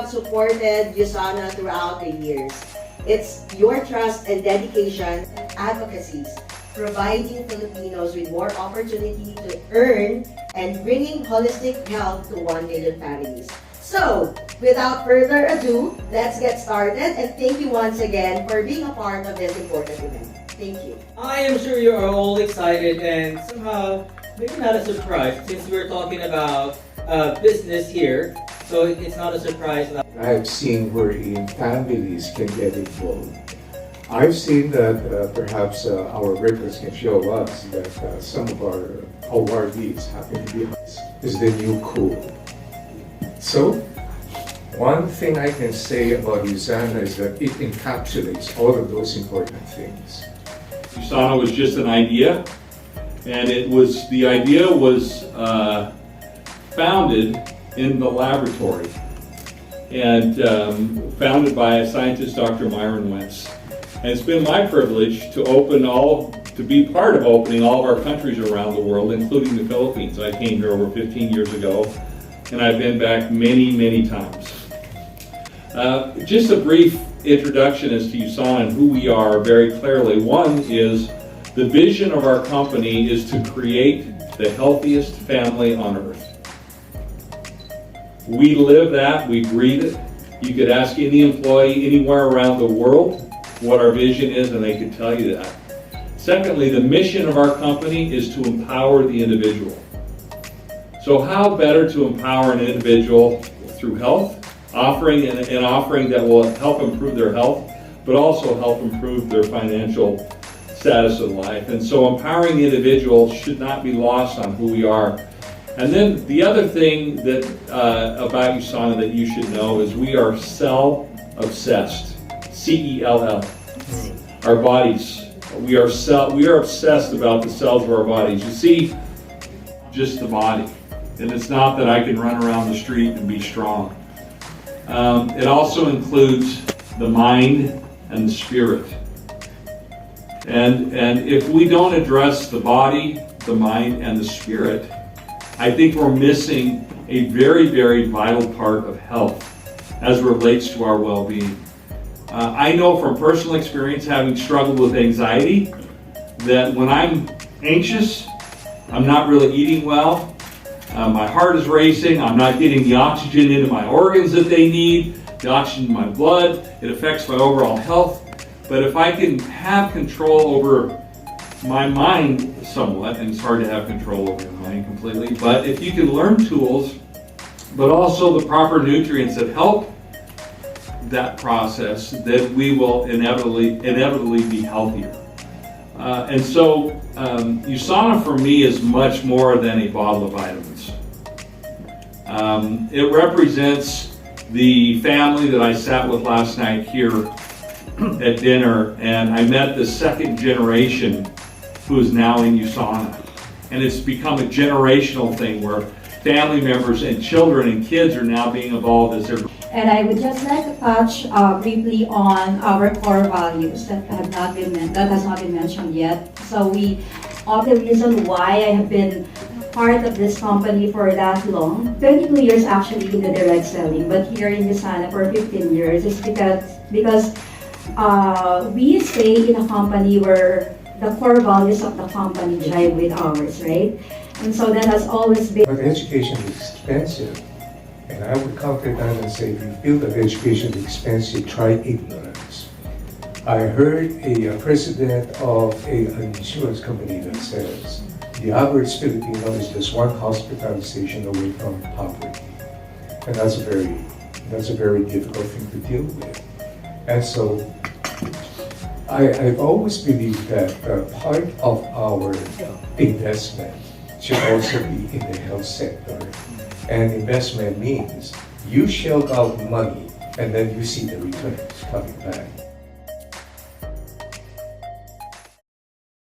have supported USANA throughout the years. It's your trust and dedication and advocacies providing Filipinos with more opportunity to earn and bringing holistic health to 1 million families. So, without further ado, let's get started, and thank you once again for being a part of this important event. Thank you. I am sure you are all excited and somehow maybe not a surprise since we're talking about business here, so it's not a surprise. I've seen wherein families can get involved. I've seen that perhaps our records can show us that some of our awardees happen to be is the new cool. So, one thing I can say about USANA is that it encapsulates all of those important things. USANA was just an idea, and the idea was founded in the laboratory and founded by a scientist, Dr. Myron Wentz. And it's been my privilege to be part of opening all of our countries around the world, including the Philippines. I came here over 15 years ago, and I've been back many, many times. Just a brief introduction as to USANA and who we are very clearly. One is the vision of our company is to create the healthiest family on earth. We live that, we breathe it. You could ask any employee anywhere around the world what our vision is, and they could tell you that. Secondly, the mission of our company is to empower the individual. So how better to empower an individual through health, offering an offering that will help improve their health, but also help improve their financial status in life. And so empowering the individual should not be lost on who we are. And then the other thing that about USANA that you should know is we are cell obsessed. C-E-L-L. Our bodies. We are obsessed about the cells of our bodies. You see, just the body. And it's not that I can run around the street and be strong. It also includes the mind and the spirit. And if we don't address the body, the mind, and the spirit, I think we're missing a very, very vital part of health as it relates to our well-being. I know from personal experience, having struggled with anxiety, that when I'm anxious, I'm not really eating well. My heart is racing. I'm not getting the oxygen into my organs that they need, the oxygen in my blood. It affects my overall health. But if I can have control over my mind somewhat, and it's hard to have control over your mind completely, but if you can learn tools, but also the proper nutrients that help that process, then we will inevitably be healthier. And so USANA for me is much more than a bottle of vitamins. It represents the family that I sat with last night here at dinner, and I met the second generation who is now in USANA. And it's become a generational thing where family members and children and kids are now being involved as they're. And I would just like to touch briefly on our core values that has not been mentioned yet. So the reason why I have been part of this company for that long, 22 years actually in the direct selling, but here in USANA for 15 years is because we stay in a company where the core values of the company jive with ours, right? And so that has always been. But education is expensive. And I would counter that and say, if you feel that education is expensive, try ignorance. I heard a president of an insurance company that says, the average Filipino is just one hospitalization away from poverty. And that's a very difficult thing to deal with. And so, I've always believed that part of our investment should also be in the health sector. And investment means you shell out money and then you see the returns coming back.